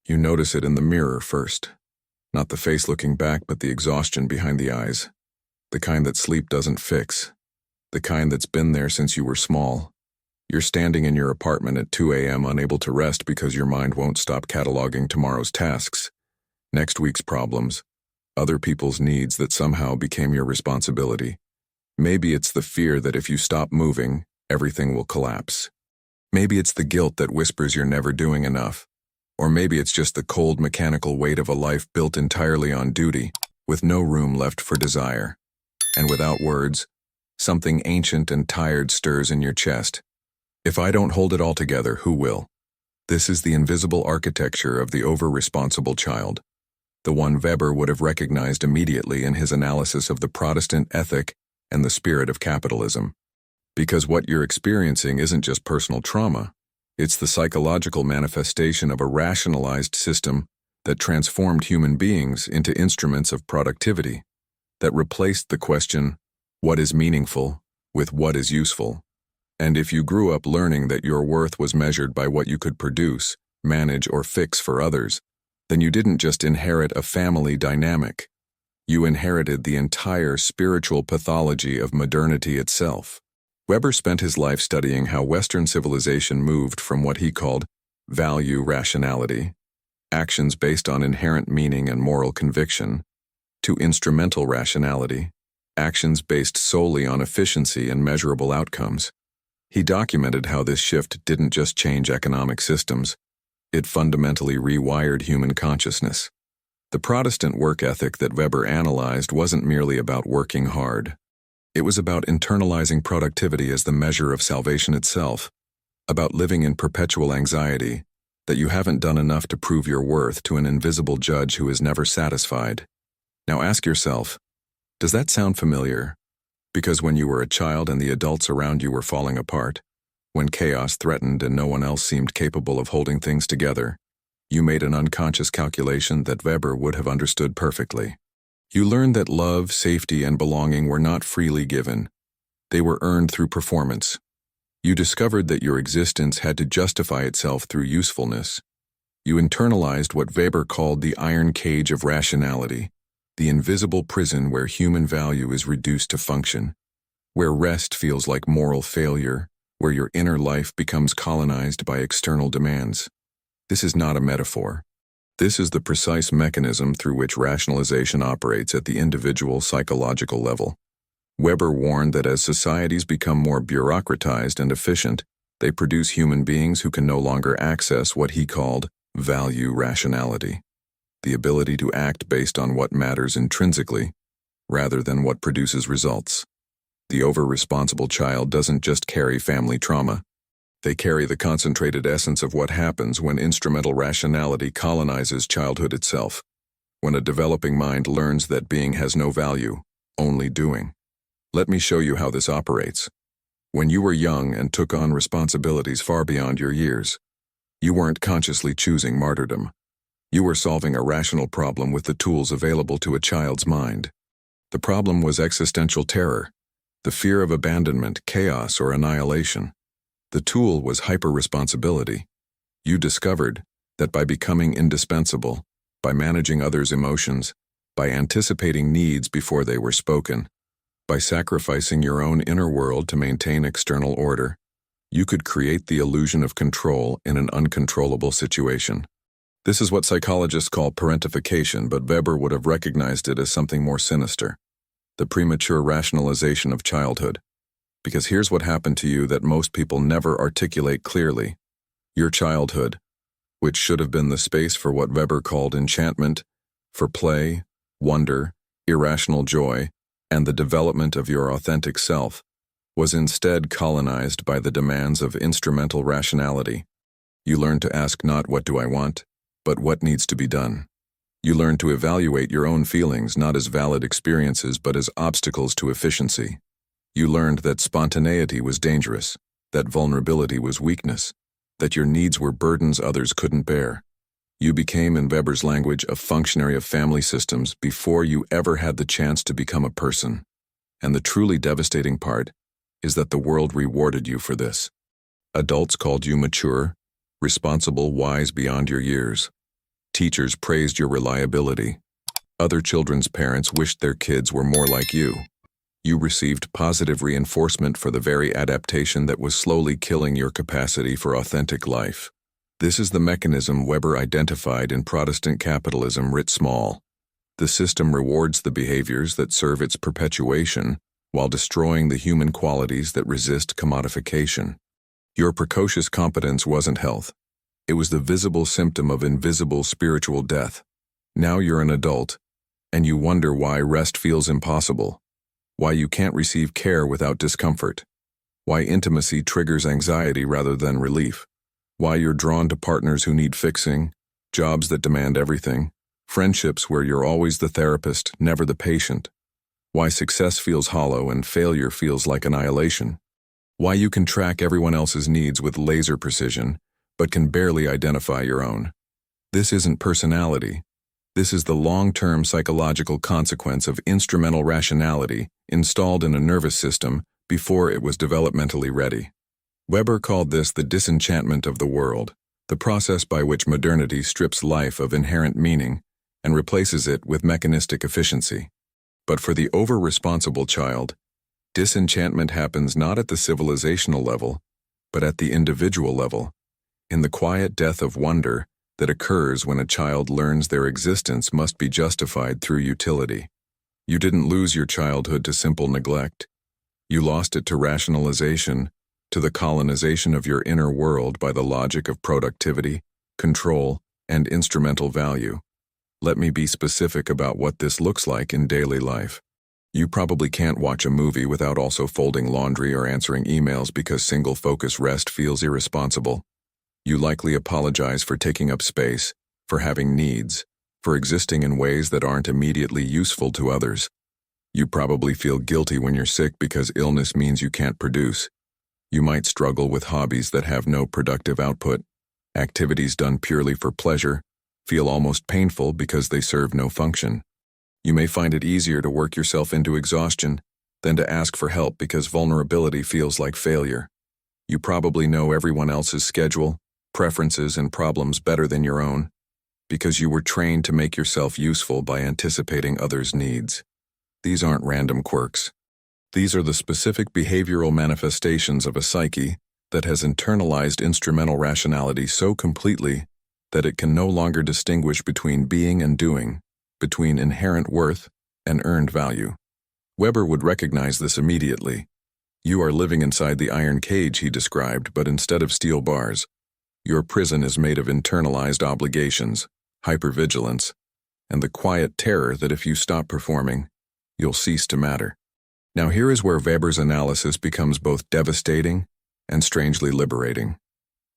You notice it in the mirror first. Not the face looking back, but the exhaustion behind the eyes. The kind that sleep doesn't fix. The kind that's been there since you were small. You're standing in your apartment at 2 a.m. unable to rest because your mind won't stop cataloging tomorrow's tasks, next week's problems, other people's needs that somehow became your responsibility. Maybe it's the fear that if you stop moving, everything will collapse. Maybe it's the guilt that whispers you're never doing enough. Or maybe it's just the cold mechanical weight of a life built entirely on duty, with no room left for desire. And without words, something ancient and tired stirs in your chest. If I don't hold it all together, who will? This is the invisible architecture of the over-responsible child, the one Weber would have recognized immediately in his analysis of the Protestant ethic and the spirit of capitalism. Because what you're experiencing isn't just personal trauma, it's the psychological manifestation of a rationalized system that transformed human beings into instruments of productivity, that replaced the question, what is meaningful, with what is useful. And if you grew up learning that your worth was measured by what you could produce, manage, or fix for others, then you didn't just inherit a family dynamic. You inherited the entire spiritual pathology of modernity itself. Weber spent his life studying how Western civilization moved from what he called value rationality, actions based on inherent meaning and moral conviction, to instrumental rationality, actions based solely on efficiency and measurable outcomes. He documented how this shift didn't just change economic systems, it fundamentally rewired human consciousness. The Protestant work ethic that Weber analyzed wasn't merely about working hard. It was about internalizing productivity as the measure of salvation itself, about living in perpetual anxiety that you haven't done enough to prove your worth to an invisible judge who is never satisfied. Now ask yourself, does that sound familiar? Because when you were a child and the adults around you were falling apart, when chaos threatened and no one else seemed capable of holding things together, you made an unconscious calculation that Weber would have understood perfectly. You learned that love, safety, and belonging were not freely given. They were earned through performance. You discovered that your existence had to justify itself through usefulness. You internalized what Weber called the iron cage of rationality, the invisible prison where human value is reduced to function, where rest feels like moral failure, where your inner life becomes colonized by external demands. This is not a metaphor. This is the precise mechanism through which rationalization operates at the individual psychological level. Weber warned that as societies become more bureaucratized and efficient, they produce human beings who can no longer access what he called value rationality, the ability to act based on what matters intrinsically, rather than what produces results. The over-responsible child doesn't just carry family trauma. They carry the concentrated essence of what happens when instrumental rationality colonizes childhood itself, when a developing mind learns that being has no value, only doing. Let me show you how this operates. When you were young and took on responsibilities far beyond your years, you weren't consciously choosing martyrdom. You were solving a rational problem with the tools available to a child's mind. The problem was existential terror, the fear of abandonment, chaos, or annihilation. The tool was hyper-responsibility. You discovered that by becoming indispensable, by managing others' emotions, by anticipating needs before they were spoken, by sacrificing your own inner world to maintain external order, you could create the illusion of control in an uncontrollable situation. This is what psychologists call parentification, but Weber would have recognized it as something more sinister, the premature rationalization of childhood. Because here's what happened to you that most people never articulate clearly. Your childhood, which should have been the space for what Weber called enchantment, for play, wonder, irrational joy, and the development of your authentic self, was instead colonized by the demands of instrumental rationality. You learned to ask not what do I want, but what needs to be done. You learned to evaluate your own feelings not as valid experiences but as obstacles to efficiency. You learned that spontaneity was dangerous, that vulnerability was weakness, that your needs were burdens others couldn't bear. You became, in Weber's language, a functionary of family systems before you ever had the chance to become a person. And the truly devastating part is that the world rewarded you for this. Adults called you mature, responsible, wise beyond your years. Teachers praised your reliability. Other children's parents wished their kids were more like you. You received positive reinforcement for the very adaptation that was slowly killing your capacity for authentic life. This is the mechanism Weber identified in Protestant capitalism writ small. The system rewards the behaviors that serve its perpetuation while destroying the human qualities that resist commodification. Your precocious competence wasn't health. It was the visible symptom of invisible spiritual death. Now you're an adult, and you wonder why rest feels impossible, why you can't receive care without discomfort, why intimacy triggers anxiety rather than relief, why you're drawn to partners who need fixing, jobs that demand everything, friendships where you're always the therapist, never the patient, why success feels hollow and failure feels like annihilation, why you can track everyone else's needs with laser precision, but can barely identify your own. This isn't personality. This is the long-term psychological consequence of instrumental rationality installed in a nervous system before it was developmentally ready. Weber called this the disenchantment of the world, the process by which modernity strips life of inherent meaning and replaces it with mechanistic efficiency. But for the over-responsible child, disenchantment happens not at the civilizational level, but at the individual level, in the quiet death of wonder that occurs when a child learns their existence must be justified through utility. You didn't lose your childhood to simple neglect. You lost it to rationalization, to the colonization of your inner world by the logic of productivity, control, and instrumental value. Let me be specific about what this looks like in daily life. You probably can't watch a movie without also folding laundry or answering emails because single-focus rest feels irresponsible. You likely apologize for taking up space, for having needs, for existing in ways that aren't immediately useful to others. You probably feel guilty when you're sick because illness means you can't produce. You might struggle with hobbies that have no productive output, activities done purely for pleasure, feel almost painful because they serve no function. You may find it easier to work yourself into exhaustion than to ask for help because vulnerability feels like failure. You probably know everyone else's schedule, preferences, and problems better than your own because you were trained to make yourself useful by anticipating others' needs. These aren't random quirks. These are the specific behavioral manifestations of a psyche that has internalized instrumental rationality so completely that it can no longer distinguish between being and doing, between inherent worth and earned value. Weber would recognize this immediately. You are living inside the iron cage he described, but instead of steel bars, your prison is made of internalized obligations, hypervigilance, and the quiet terror that if you stop performing, you'll cease to matter. Now here is where Weber's analysis becomes both devastating and strangely liberating.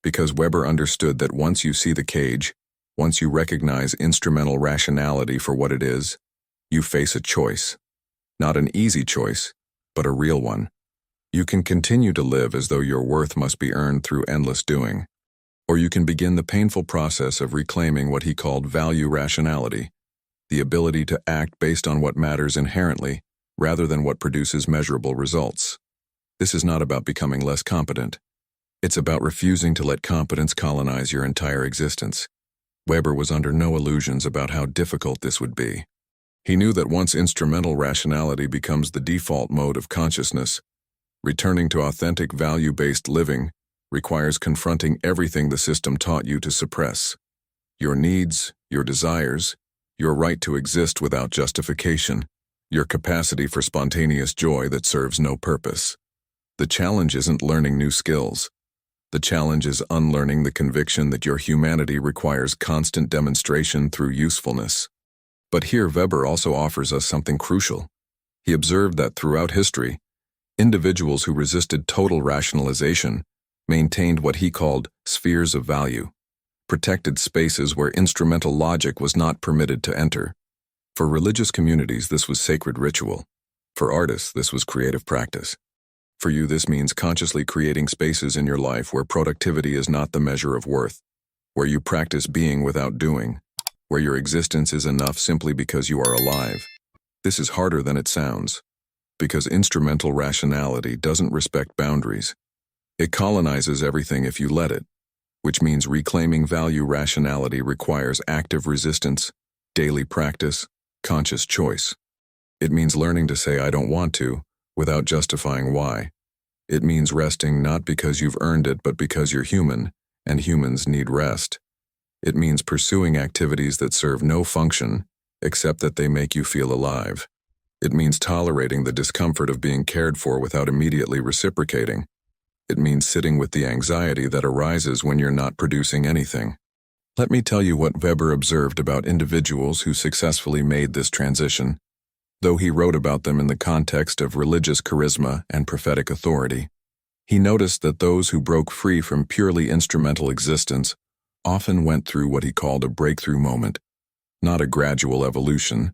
Because Weber understood that once you see the cage, once you recognize instrumental rationality for what it is, you face a choice. Not an easy choice, but a real one. You can continue to live as though your worth must be earned through endless doing, or you can begin the painful process of reclaiming what he called value rationality, the ability to act based on what matters inherently rather than what produces measurable results. This is not about becoming less competent. It's about refusing to let competence colonize your entire existence. Weber was under no illusions about how difficult this would be. He knew that once instrumental rationality becomes the default mode of consciousness, returning to authentic value-based living requires confronting everything the system taught you to suppress. Your needs, your desires, your right to exist without justification, your capacity for spontaneous joy that serves no purpose. The challenge isn't learning new skills. The challenge is unlearning the conviction that your humanity requires constant demonstration through usefulness. But here Weber also offers us something crucial. He observed that throughout history, individuals who resisted total rationalization maintained what he called spheres of value, protected spaces where instrumental logic was not permitted to enter. For religious communities, this was sacred ritual. For artists, this was creative practice. For you, this means consciously creating spaces in your life where productivity is not the measure of worth, where you practice being without doing, where your existence is enough simply because you are alive. This is harder than it sounds, because instrumental rationality doesn't respect boundaries. It colonizes everything if you let it. which means reclaiming value rationality requires active resistance, daily practice, conscious choice. It means learning to say I don't want to, without justifying why. It means resting not because you've earned it, but because you're human, and humans need rest. It means pursuing activities that serve no function, except that they make you feel alive. It means tolerating the discomfort of being cared for without immediately reciprocating. It means sitting with the anxiety that arises when you're not producing anything. Let me tell you what Weber observed about individuals who successfully made this transition, though he wrote about them in the context of religious charisma and prophetic authority. He noticed that those who broke free from purely instrumental existence often went through what he called a breakthrough moment, not a gradual evolution,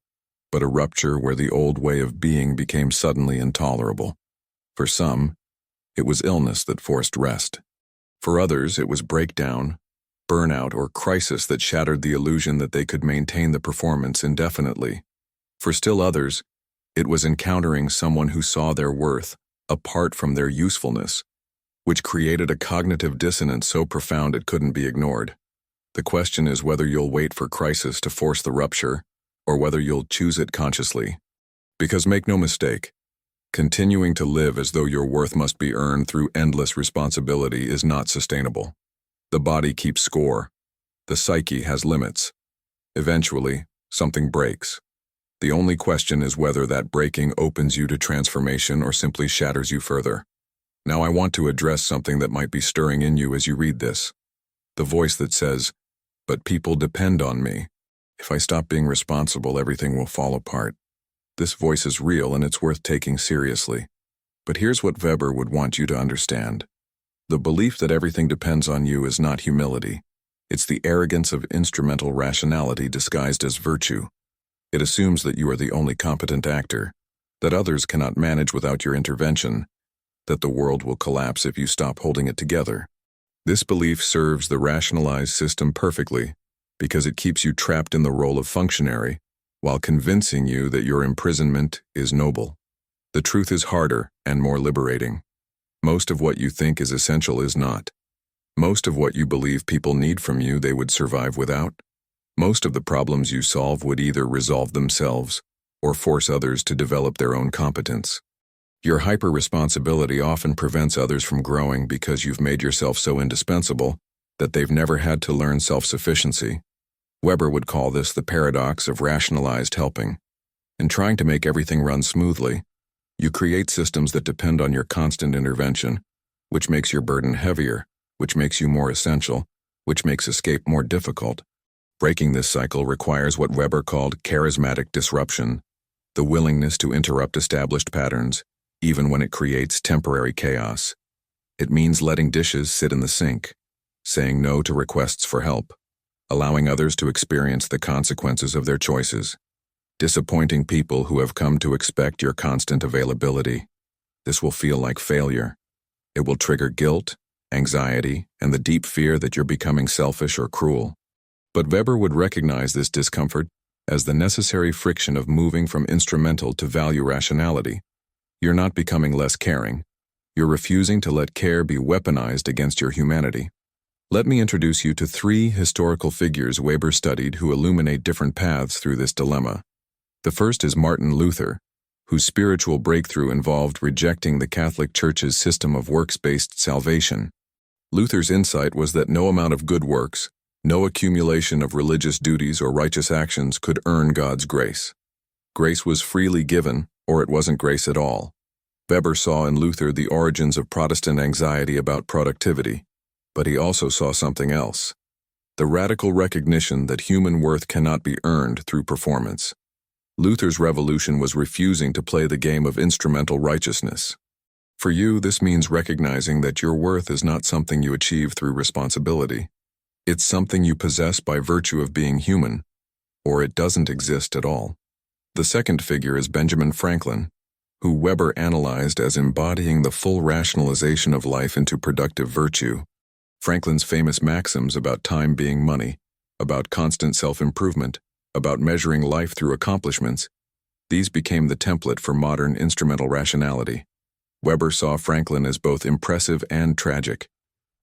but a rupture where the old way of being became suddenly intolerable. For some, it was illness that forced rest. For others, it was breakdown, burnout, or crisis that shattered the illusion that they could maintain the performance indefinitely. For still others, it was encountering someone who saw their worth apart from their usefulness, which created a cognitive dissonance so profound it couldn't be ignored. The question is whether you'll wait for crisis to force the rupture, or whether you'll choose it consciously. Because make no mistake, continuing to live as though your worth must be earned through endless responsibility is not sustainable. The body keeps score. The psyche has limits. Eventually, something breaks. The only question is whether that breaking opens you to transformation or simply shatters you further. Now I want to address something that might be stirring in you as you read this. The voice that says, "But people depend on me. If I stop being responsible, everything will fall apart." This voice is real and it's worth taking seriously. But here's what Weber would want you to understand. The belief that everything depends on you is not humility. It's the arrogance of instrumental rationality disguised as virtue. It assumes that you are the only competent actor, that others cannot manage without your intervention, that the world will collapse if you stop holding it together. This belief serves the rationalized system perfectly because it keeps you trapped in the role of functionary while convincing you that your imprisonment is noble. The truth is harder and more liberating. Most of what you think is essential is not. Most of what you believe people need from you they would survive without. Most of the problems you solve would either resolve themselves or force others to develop their own competence. Your hyper-responsibility often prevents others from growing because you've made yourself so indispensable that they've never had to learn self-sufficiency. Weber would call this the paradox of rationalized helping. In trying to make everything run smoothly, you create systems that depend on your constant intervention, which makes your burden heavier, which makes you more essential, which makes escape more difficult. Breaking this cycle requires what Weber called charismatic disruption, the willingness to interrupt established patterns, even when it creates temporary chaos. It means letting dishes sit in the sink, saying no to requests for help, allowing others to experience the consequences of their choices, disappointing people who have come to expect your constant availability. This will feel like failure. It will trigger guilt, anxiety, and the deep fear that you're becoming selfish or cruel. But Weber would recognize this discomfort as the necessary friction of moving from instrumental to value rationality. You're not becoming less caring. You're refusing to let care be weaponized against your humanity. Let me introduce you to 3 historical figures Weber studied who illuminate different paths through this dilemma. The first is Martin Luther, whose spiritual breakthrough involved rejecting the Catholic Church's system of works-based salvation. Luther's insight was that no amount of good works, no accumulation of religious duties or righteous actions could earn God's grace. Grace was freely given, or it wasn't grace at all. Weber saw in Luther the origins of Protestant anxiety about productivity, but he also saw something else: the radical recognition that human worth cannot be earned through performance. Luther's revolution was refusing to play the game of instrumental righteousness. For you, this means recognizing that your worth is not something you achieve through responsibility. It's something you possess by virtue of being human, or it doesn't exist at all. The second figure is Benjamin Franklin, who Weber analyzed as embodying the full rationalization of life into productive virtue. Franklin's famous maxims about time being money, about constant self-improvement, about measuring life through accomplishments, these became the template for modern instrumental rationality. Weber saw Franklin as both impressive and tragic.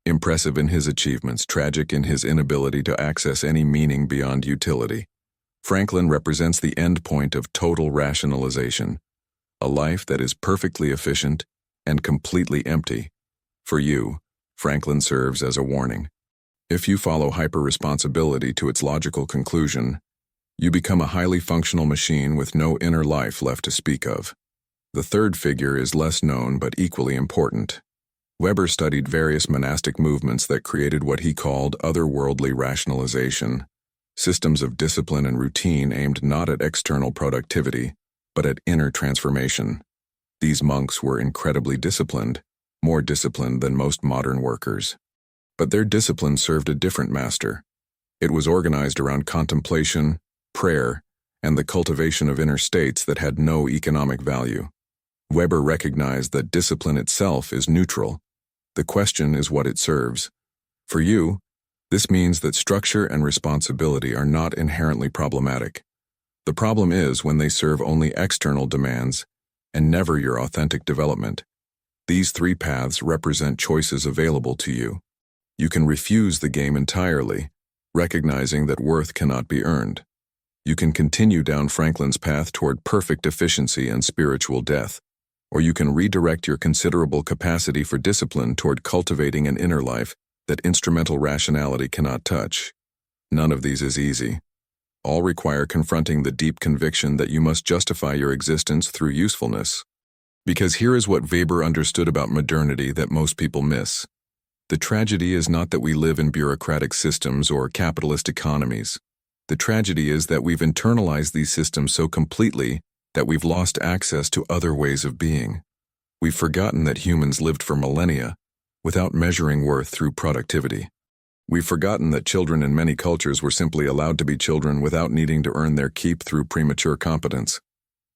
Impressive in his achievements, tragic in his inability to access any meaning beyond utility. Franklin represents the end point of total rationalization, a life that is perfectly efficient and completely empty. For you, Franklin serves as a warning. If you follow hyper-responsibility to its logical conclusion, you become a highly functional machine with no inner life left to speak of. The third figure is less known but equally important. Weber studied various monastic movements that created what he called otherworldly rationalization, systems of discipline and routine aimed not at external productivity, but at inner transformation. These monks were incredibly disciplined, more disciplined than most modern workers. But their discipline served a different master. It was organized around contemplation, prayer, and the cultivation of inner states that had no economic value. Weber recognized that discipline itself is neutral. The question is what it serves. For you, this means that structure and responsibility are not inherently problematic. The problem is when they serve only external demands and never your authentic development. These three paths represent choices available to you. You can refuse the game entirely, recognizing that worth cannot be earned. You can continue down Franklin's path toward perfect efficiency and spiritual death, or you can redirect your considerable capacity for discipline toward cultivating an inner life that instrumental rationality cannot touch. None of these is easy. All require confronting the deep conviction that you must justify your existence through usefulness. Because here is what Weber understood about modernity that most people miss. The tragedy is not that we live in bureaucratic systems or capitalist economies. The tragedy is that we've internalized these systems so completely that we've lost access to other ways of being. We've forgotten that humans lived for millennia without measuring worth through productivity. We've forgotten that children in many cultures were simply allowed to be children without needing to earn their keep through premature competence.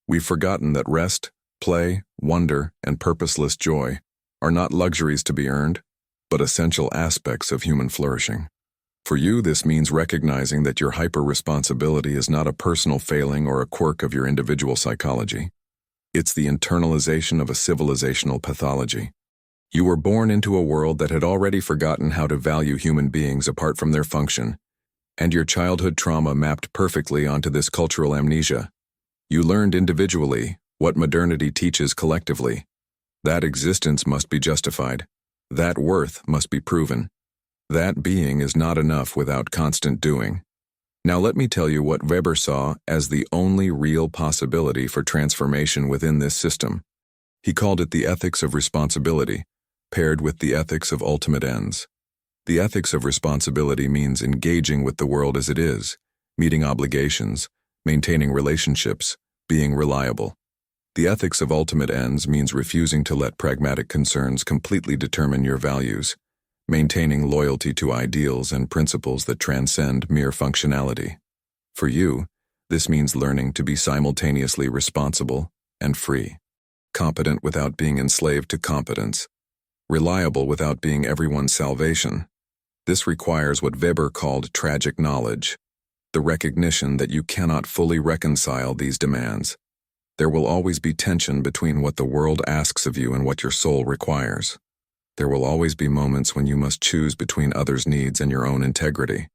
We've forgotten that rest, play, wonder, and purposeless joy are not luxuries to be earned, but essential aspects of human flourishing. For you, this means recognizing that your hyper-responsibility is not a personal failing or a quirk of your individual psychology. It's the internalization of a civilizational pathology. You were born into a world that had already forgotten how to value human beings apart from their function, and your childhood trauma mapped perfectly onto this cultural amnesia. You learned individually what modernity teaches collectively. That existence must be justified. That worth must be proven. That being is not enough without constant doing. Now let me tell you what Weber saw as the only real possibility for transformation within this system. He called it the ethics of responsibility, paired with the ethics of ultimate ends. The ethics of responsibility means engaging with the world as it is, meeting obligations, maintaining relationships, being reliable. The ethics of ultimate ends means refusing to let pragmatic concerns completely determine your values, maintaining loyalty to ideals and principles that transcend mere functionality. For you, this means learning to be simultaneously responsible and free, competent without being enslaved to competence, reliable without being everyone's salvation. This requires what Weber called tragic knowledge, the recognition that you cannot fully reconcile these demands. There will always be tension between what the world asks of you and what your soul requires. There will always be moments when you must choose between others' needs and your own integrity.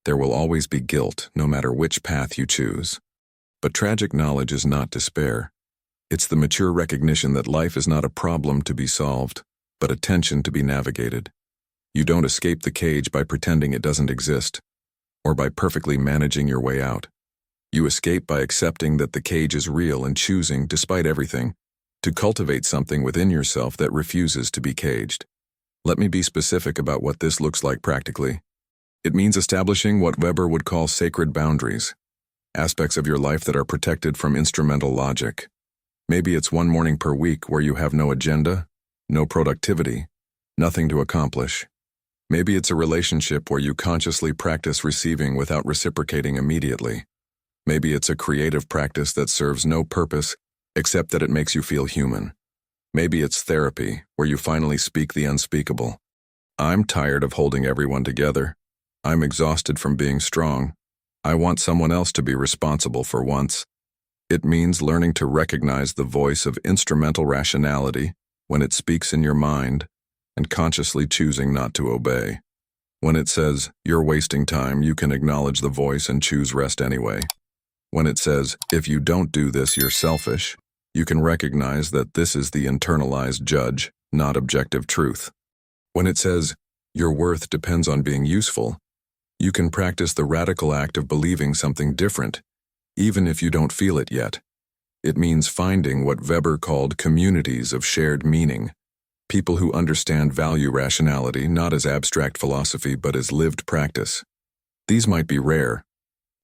There will always be guilt, no matter which path you choose. But tragic knowledge is not despair. It's the mature recognition that life is not a problem to be solved, but a tension to be navigated. You don't escape the cage by pretending it doesn't exist, or by perfectly managing your way out. You escape by accepting that the cage is real and choosing, despite everything, to cultivate something within yourself that refuses to be caged. Let me be specific about what this looks like practically. It means establishing what Weber would call sacred boundaries, aspects of your life that are protected from instrumental logic. Maybe it's one morning per week where you have no agenda, no productivity, nothing to accomplish. Maybe it's a relationship where you consciously practice receiving without reciprocating immediately. Maybe it's a creative practice that serves no purpose except that it makes you feel human. Maybe it's therapy, where you finally speak the unspeakable. I'm tired of holding everyone together. I'm exhausted from being strong. I want someone else to be responsible for once. It means learning to recognize the voice of instrumental rationality when it speaks in your mind, and consciously choosing not to obey. When it says, "You're wasting time," you can acknowledge the voice and choose rest anyway. When it says, "If you don't do this, you're selfish," you can recognize that this is the internalized judge, not objective truth. When it says, "Your worth depends on being useful," you can practice the radical act of believing something different, even if you don't feel it yet. It means finding what Weber called communities of shared meaning, people who understand value rationality not as abstract philosophy but as lived practice. These might be rare.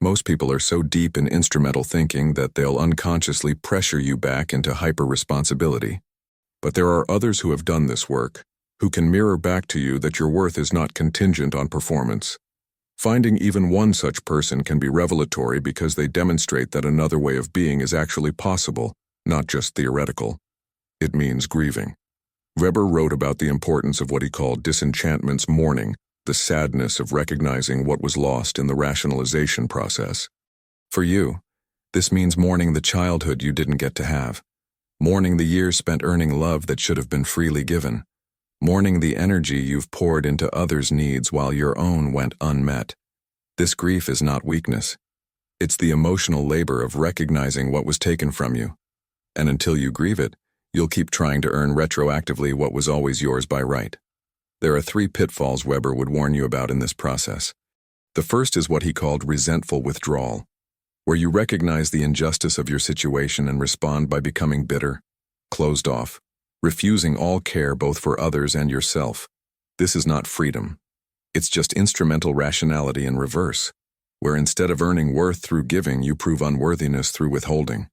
Most people are so deep in instrumental thinking that they'll unconsciously pressure you back into hyper-responsibility. But there are others who have done this work, who can mirror back to you that your worth is not contingent on performance. Finding even one such person can be revelatory because they demonstrate that another way of being is actually possible, not just theoretical. It means grieving. Weber wrote about the importance of what he called disenchantment's mourning, the sadness of recognizing what was lost in the rationalization process. For you, this means mourning the childhood you didn't get to have, mourning the years spent earning love that should have been freely given, mourning the energy you've poured into others' needs while your own went unmet. This grief is not weakness. It's the emotional labor of recognizing what was taken from you. And until you grieve it, you'll keep trying to earn retroactively what was always yours by right. There are 3 pitfalls Weber would warn you about in this process. The first is what he called resentful withdrawal, where you recognize the injustice of your situation and respond by becoming bitter, closed off, refusing all care both for others and yourself. This is not freedom. It's just instrumental rationality in reverse, where instead of earning worth through giving, you prove unworthiness through withholding.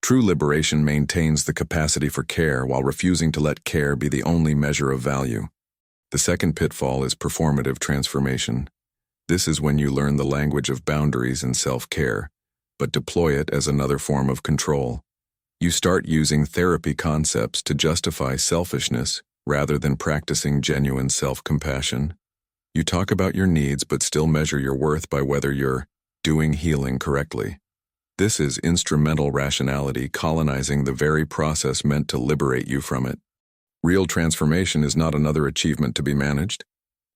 True liberation maintains the capacity for care while refusing to let care be the only measure of value. The second pitfall is performative transformation. This is when you learn the language of boundaries and self-care, but deploy it as another form of control. You start using therapy concepts to justify selfishness rather than practicing genuine self-compassion. You talk about your needs but still measure your worth by whether you're doing healing correctly. This is instrumental rationality colonizing the very process meant to liberate you from it. Real transformation is not another achievement to be managed.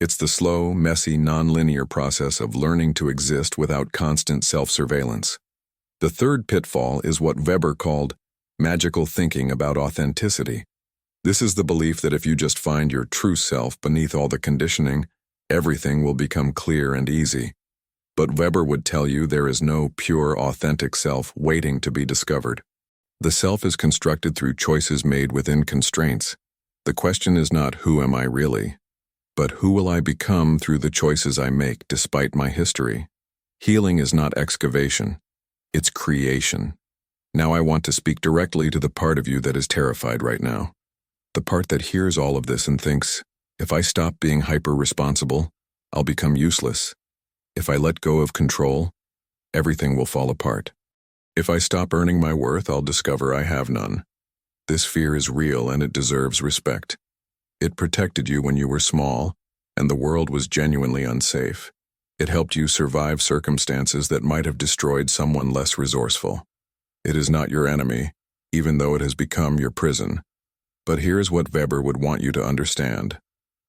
It's the slow, messy, non-linear process of learning to exist without constant self-surveillance. The third pitfall is what Weber called magical thinking about authenticity. This is the belief that if you just find your true self beneath all the conditioning, everything will become clear and easy. But Weber would tell you there is no pure, authentic self waiting to be discovered. The self is constructed through choices made within constraints. The question is not who am I really, but who will I become through the choices I make despite my history. Healing is not excavation, it's creation. Now I want to speak directly to the part of you that is terrified right now. The part that hears all of this and thinks, if I stop being hyper-responsible, I'll become useless. If I let go of control, everything will fall apart. If I stop earning my worth, I'll discover I have none. This fear is real and it deserves respect. It protected you when you were small, and the world was genuinely unsafe. It helped you survive circumstances that might have destroyed someone less resourceful. It is not your enemy, even though it has become your prison. But here's what Weber would want you to understand.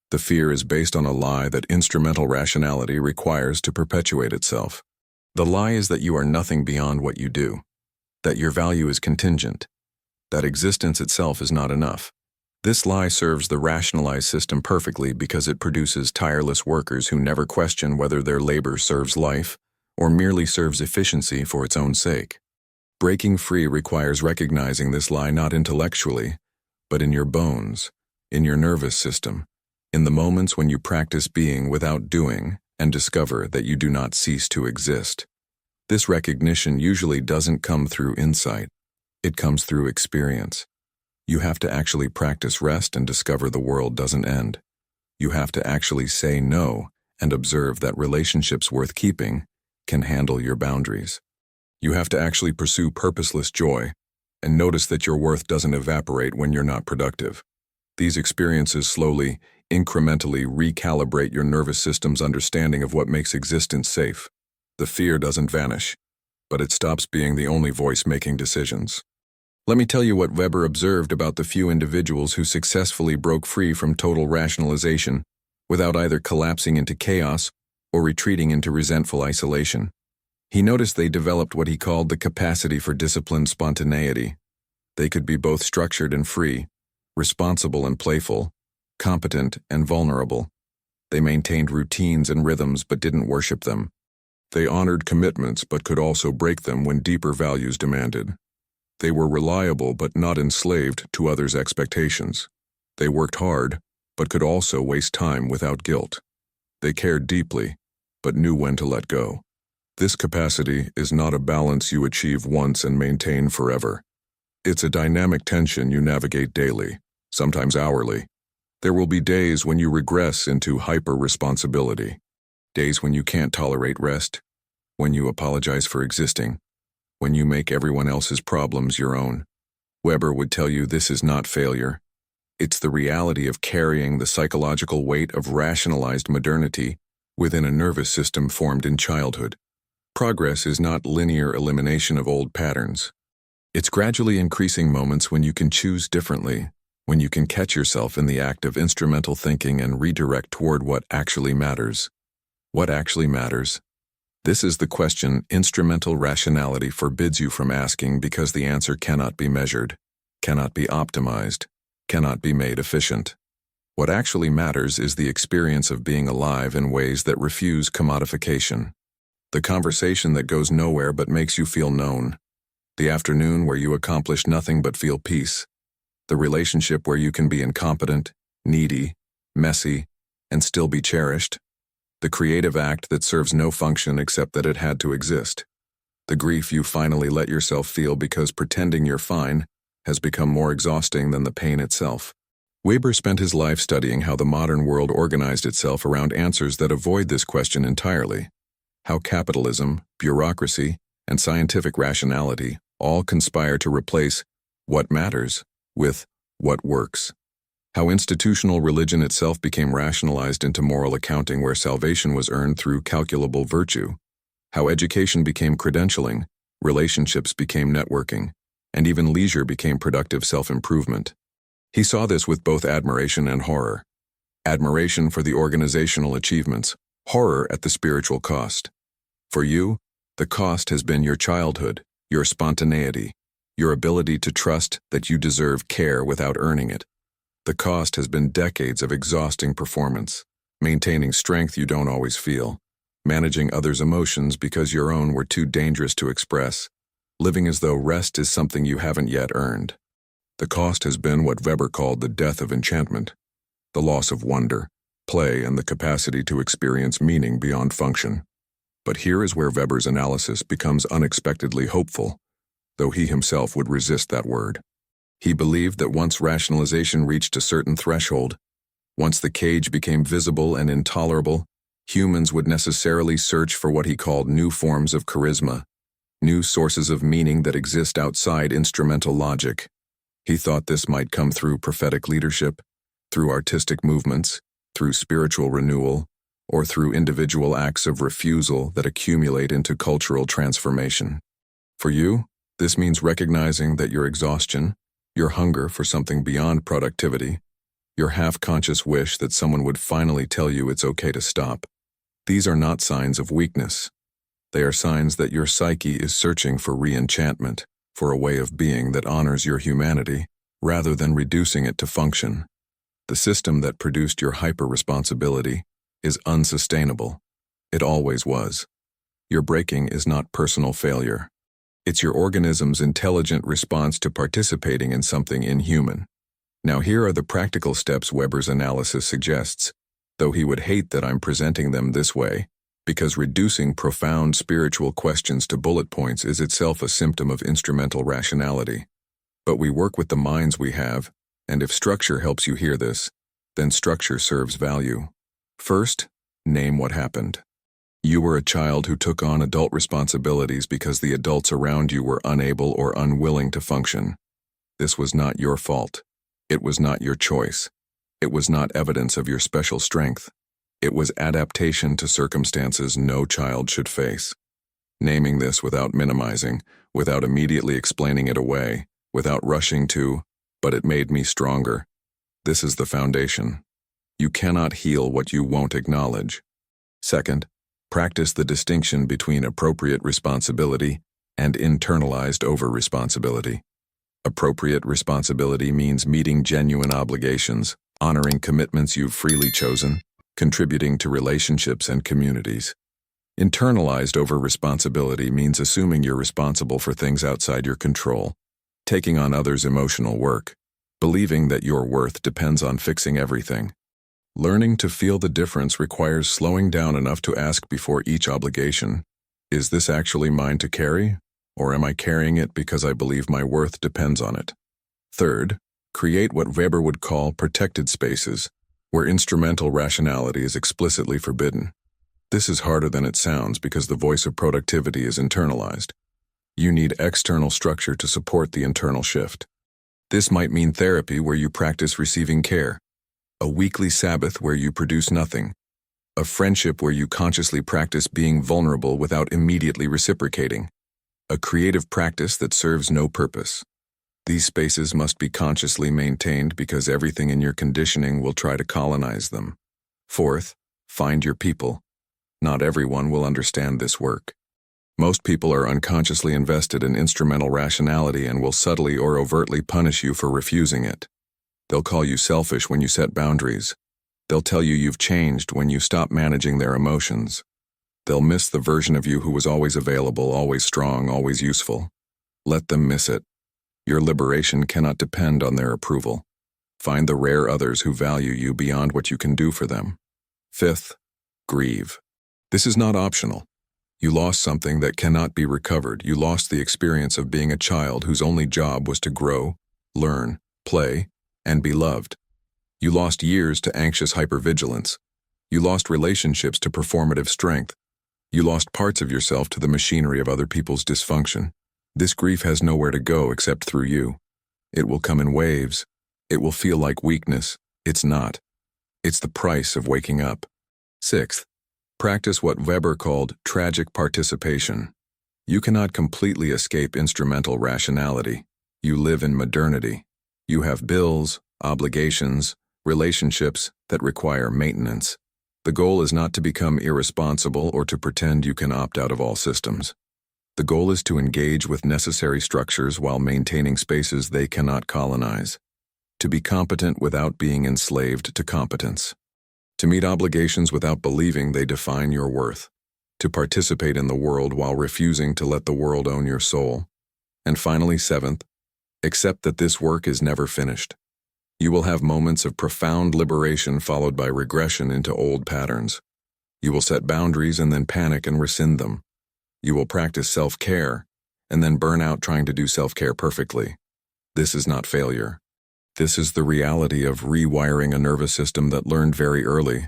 The fear is based on a lie that instrumental rationality requires to perpetuate itself. The lie is that you are nothing beyond what you do, that your value is contingent, that existence itself is not enough. This lie serves the rationalized system perfectly because it produces tireless workers who never question whether their labor serves life or merely serves efficiency for its own sake. Breaking free requires recognizing this lie not intellectually, but in your bones, in your nervous system, in the moments when you practice being without doing and discover that you do not cease to exist. This recognition usually doesn't come through insight. It comes through experience. You have to actually practice rest and discover the world doesn't end. You have to actually say no and observe that relationships worth keeping can handle your boundaries. You have to actually pursue purposeless joy and notice that your worth doesn't evaporate when you're not productive. These experiences slowly, incrementally recalibrate your nervous system's understanding of what makes existence safe. The fear doesn't vanish, but it stops being the only voice making decisions. Let me tell you what Weber observed about the few individuals who successfully broke free from total rationalization without either collapsing into chaos or retreating into resentful isolation. He noticed they developed what he called the capacity for disciplined spontaneity. They could be both structured and free, responsible and playful, competent and vulnerable. They maintained routines and rhythms but didn't worship them. They honored commitments but could also break them when deeper values demanded. They were reliable but not enslaved to others' expectations. They worked hard but could also waste time without guilt. They cared deeply but knew when to let go. This capacity is not a balance you achieve once and maintain forever. It's a dynamic tension you navigate daily, sometimes hourly. There will be days when you regress into hyper-responsibility, days when you can't tolerate rest, when you apologize for existing, when you make everyone else's problems your own. Weber would tell you this is not failure. It's the reality of carrying the psychological weight of rationalized modernity within a nervous system formed in childhood. Progress is not linear elimination of old patterns. It's gradually increasing moments when you can choose differently, when you can catch yourself in the act of instrumental thinking and redirect toward what actually matters. What actually matters? This is the question instrumental rationality forbids you from asking because the answer cannot be measured, cannot be optimized, cannot be made efficient. What actually matters is the experience of being alive in ways that refuse commodification. The conversation that goes nowhere but makes you feel known. The afternoon where you accomplish nothing but feel peace. The relationship where you can be incompetent, needy, messy, and still be cherished. The creative act that serves no function except that it had to exist. The grief you finally let yourself feel because pretending you're fine has become more exhausting than the pain itself. Weber spent his life studying how the modern world organized itself around answers that avoid this question entirely. How capitalism, bureaucracy, and scientific rationality all conspire to replace what matters with what works. How institutional religion itself became rationalized into moral accounting where salvation was earned through calculable virtue. How education became credentialing, relationships became networking, and even leisure became productive self-improvement. He saw this with both admiration and horror. Admiration for the organizational achievements, horror at the spiritual cost. For you, the cost has been your childhood, your spontaneity, your ability to trust that you deserve care without earning it. The cost has been decades of exhausting performance, maintaining strength you don't always feel, managing others' emotions because your own were too dangerous to express, living as though rest is something you haven't yet earned. The cost has been what Weber called the death of enchantment, the loss of wonder, play, and the capacity to experience meaning beyond function. But here is where Weber's analysis becomes unexpectedly hopeful, though he himself would resist that word. He believed that once rationalization reached a certain threshold, once the cage became visible and intolerable, humans would necessarily search for what he called new forms of charisma, new sources of meaning that exist outside instrumental logic. He thought this might come through prophetic leadership, through artistic movements, through spiritual renewal, or through individual acts of refusal that accumulate into cultural transformation. For you, this means recognizing that your exhaustion, your hunger for something beyond productivity, your half-conscious wish that someone would finally tell you it's okay to stop. These are not signs of weakness. They are signs that your psyche is searching for re-enchantment, for a way of being that honors your humanity, rather than reducing it to function. The system that produced your hyper-responsibility is unsustainable. It always was. Your breaking is not personal failure. It's your organism's intelligent response to participating in something inhuman. Now here are the practical steps Weber's analysis suggests, though he would hate that I'm presenting them this way, because reducing profound spiritual questions to bullet points is itself a symptom of instrumental rationality. But we work with the minds we have, and if structure helps you hear this, then structure serves value. First, name what happened. You were a child who took on adult responsibilities because the adults around you were unable or unwilling to function. This was not your fault. It was not your choice. It was not evidence of your special strength. It was adaptation to circumstances no child should face. Naming this without minimizing, without immediately explaining it away, without rushing to, but it made me stronger. This is the foundation. You cannot heal what you won't acknowledge. Second, practice the distinction between appropriate responsibility and internalized over-responsibility. Appropriate responsibility means meeting genuine obligations, honoring commitments you've freely chosen, contributing to relationships and communities. Internalized over-responsibility means assuming you're responsible for things outside your control, taking on others' emotional work, believing that your worth depends on fixing everything. Learning to feel the difference requires slowing down enough to ask before each obligation, is this actually mine to carry, or am I carrying it because I believe my worth depends on it? Third, create what Weber would call protected spaces, where instrumental rationality is explicitly forbidden. This is harder than it sounds because the voice of productivity is internalized. You need external structure to support the internal shift. This might mean therapy where you practice receiving care, a weekly Sabbath where you produce nothing, a friendship where you consciously practice being vulnerable without immediately reciprocating, a creative practice that serves no purpose. These spaces must be consciously maintained because everything in your conditioning will try to colonize them. Fourth, find your people. Not everyone will understand this work. Most people are unconsciously invested in instrumental rationality and will subtly or overtly punish you for refusing it. They'll call you selfish when you set boundaries. They'll tell you you've changed when you stop managing their emotions. They'll miss the version of you who was always available, always strong, always useful. Let them miss it. Your liberation cannot depend on their approval. Find the rare others who value you beyond what you can do for them. Fifth, grieve. This is not optional. You lost something that cannot be recovered. You lost the experience of being a child whose only job was to grow, learn, play, and be loved. You lost years to anxious hypervigilance. You lost relationships to performative strength. You lost parts of yourself to the machinery of other people's dysfunction. This grief has nowhere to go except through you. It will come in waves. It will feel like weakness. It's not. It's the price of waking up. Sixth, practice what Weber called tragic participation. You cannot completely escape instrumental rationality. You live in modernity. You have bills, obligations, relationships that require maintenance. The goal is not to become irresponsible or to pretend you can opt out of all systems. The goal is to engage with necessary structures while maintaining spaces they cannot colonize. To be competent without being enslaved to competence. To meet obligations without believing they define your worth. To participate in the world while refusing to let the world own your soul. And finally, seventh, accept that this work is never finished. You will have moments of profound liberation followed by regression into old patterns. You will set boundaries and then panic and rescind them. You will practice self-care and then burn out trying to do self-care perfectly. This is not failure. This is the reality of rewiring a nervous system that learned very early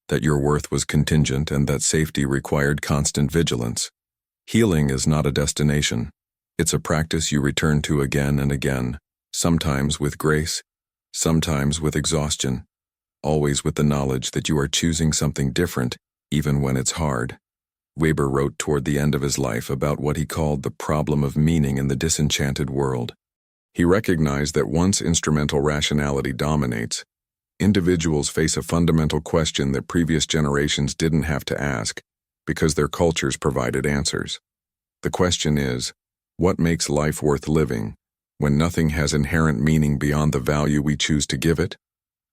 that your worth was contingent and that safety required constant vigilance. Healing is not a destination. It's a practice you return to again and again, sometimes with grace, sometimes with exhaustion, always with the knowledge that you are choosing something different, even when it's hard. Weber wrote toward the end of his life about what he called the problem of meaning in the disenchanted world. He recognized that once instrumental rationality dominates, individuals face a fundamental question that previous generations didn't have to ask because their cultures provided answers. The question is, what makes life worth living when nothing has inherent meaning beyond the value we choose to give it?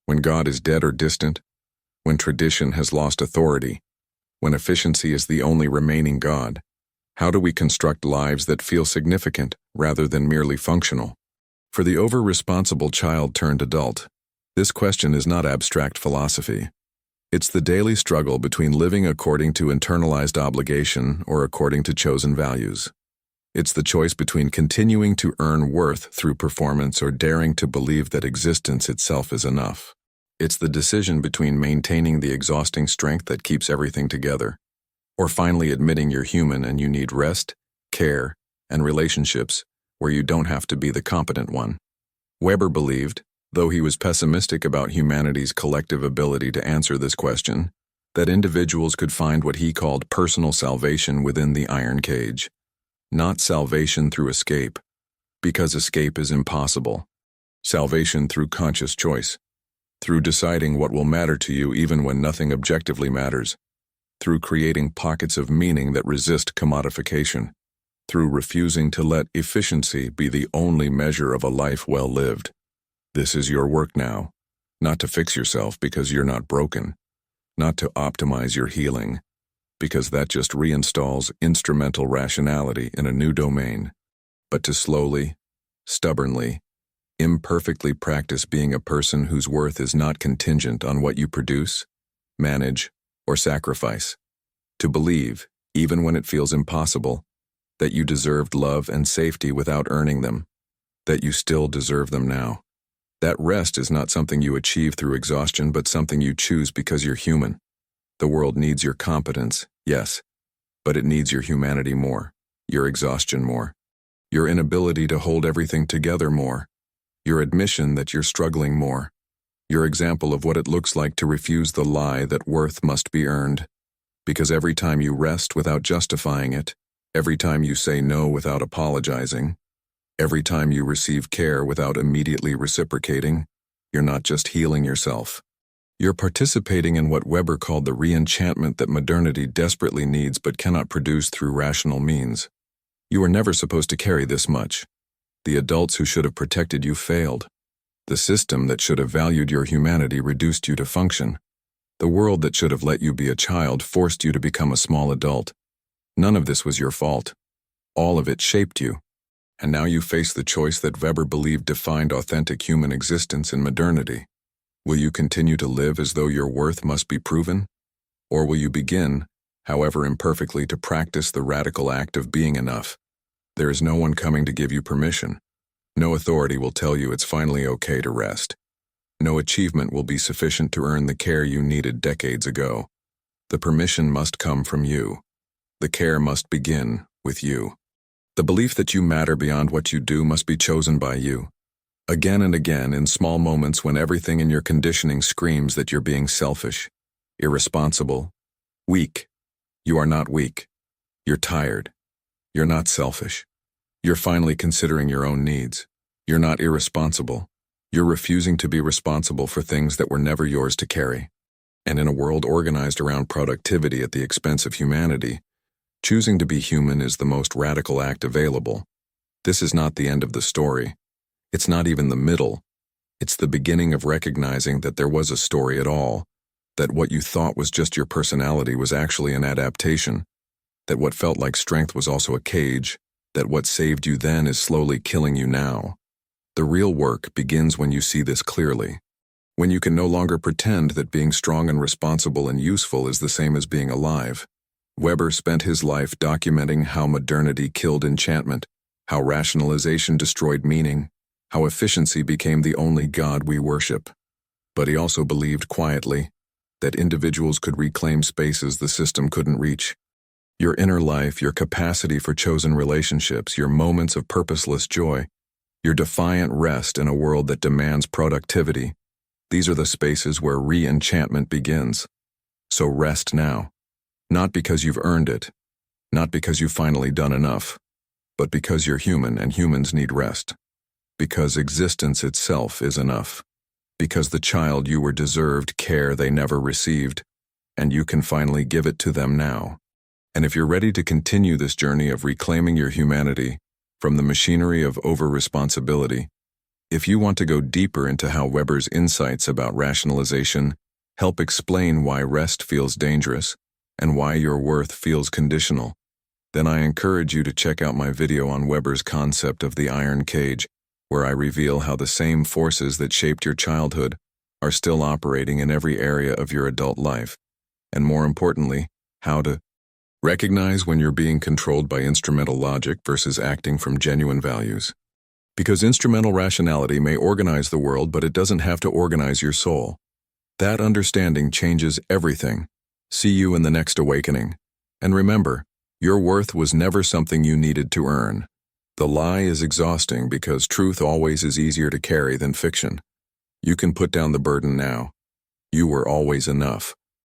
When God is dead or distant? When tradition has lost authority? When efficiency is the only remaining God? How do we construct lives that feel significant rather than merely functional? For the over-responsible child turned adult, this question is not abstract philosophy. It's the daily struggle between living according to internalized obligation or according to chosen values. It's the choice between continuing to earn worth through performance or daring to believe that existence itself is enough. It's the decision between maintaining the exhausting strength that keeps everything together, or finally admitting you're human and you need rest, care, and relationships where you don't have to be the competent one. Weber believed, though he was pessimistic about humanity's collective ability to answer this question, that individuals could find what he called personal salvation within the iron cage. Not salvation through escape, Because escape is impossible. Salvation through conscious choice. Through deciding what will matter to you even when nothing objectively matters. Through creating pockets of meaning that resist commodification. Through refusing to let efficiency be the only measure of a life well lived. This is your work now. Not to fix yourself because you're not broken. Not to optimize your healing, because that just reinstalls instrumental rationality in a new domain. But to slowly, stubbornly, imperfectly practice being a person whose worth is not contingent on what you produce, manage, or sacrifice. To believe, even when it feels impossible, that you deserved love and safety without earning them, that you still deserve them now. That rest is not something you achieve through exhaustion, but something you choose because you're human. The world needs your competence, yes, but it needs your humanity more, your exhaustion more, your inability to hold everything together more, your admission that you're struggling more, your example of what it looks like to refuse the lie that worth must be earned. Because every time you rest without justifying it, every time you say no without apologizing, every time you receive care without immediately reciprocating, you're not just healing yourself. You're participating in what Weber called the re-enchantment that modernity desperately needs but cannot produce through rational means. You were never supposed to carry this much. The adults who should have protected you failed. The system that should have valued your humanity reduced you to function. The world that should have let you be a child forced you to become a small adult. None of this was your fault. All of it shaped you. And now you face the choice that Weber believed defined authentic human existence in modernity. Will you continue to live as though your worth must be proven? Or will you begin, however imperfectly, to practice the radical act of being enough? There is no one coming to give you permission. No authority will tell you it's finally okay to rest. No achievement will be sufficient to earn the care you needed decades ago. The permission must come from you. The care must begin with you. The belief that you matter beyond what you do must be chosen by you. Again and again, in small moments when everything in your conditioning screams that you're being selfish, irresponsible, weak. You are not weak. You're tired. You're not selfish. You're finally considering your own needs. You're not irresponsible. You're refusing to be responsible for things that were never yours to carry. And in a world organized around productivity at the expense of humanity, choosing to be human is the most radical act available. This is not the end of the story. It's not even the middle. It's the beginning of recognizing that there was a story at all, that what you thought was just your personality was actually an adaptation, that what felt like strength was also a cage, that what saved you then is slowly killing you now. The real work begins when you see this clearly, when you can no longer pretend that being strong and responsible and useful is the same as being alive. Weber spent his life documenting how modernity killed enchantment, how rationalization destroyed meaning, how efficiency became the only god we worship. But he also believed quietly that individuals could reclaim spaces the system couldn't reach. Your inner life, your capacity for chosen relationships, your moments of purposeless joy, your defiant rest in a world that demands productivity. These are the spaces where re-enchantment begins. So rest now. Not because you've earned it, not because you've finally done enough, but because you're human and humans need rest. Because existence itself is enough. Because the child you were deserved care they never received, and you can finally give it to them now. And if you're ready to continue this journey of reclaiming your humanity from the machinery of over-responsibility, if you want to go deeper into how Weber's insights about rationalization help explain why rest feels dangerous and why your worth feels conditional, then I encourage you to check out my video on Weber's concept of the iron cage, where I reveal how the same forces that shaped your childhood are still operating in every area of your adult life, and more importantly, how to recognize when you're being controlled by instrumental logic versus acting from genuine values. Because instrumental rationality may organize the world, but it doesn't have to organize your soul. That understanding changes everything. See you in the next awakening. And remember, your worth was never something you needed to earn. The lie is exhausting because truth always is easier to carry than fiction. You can put down the burden now. You were always enough.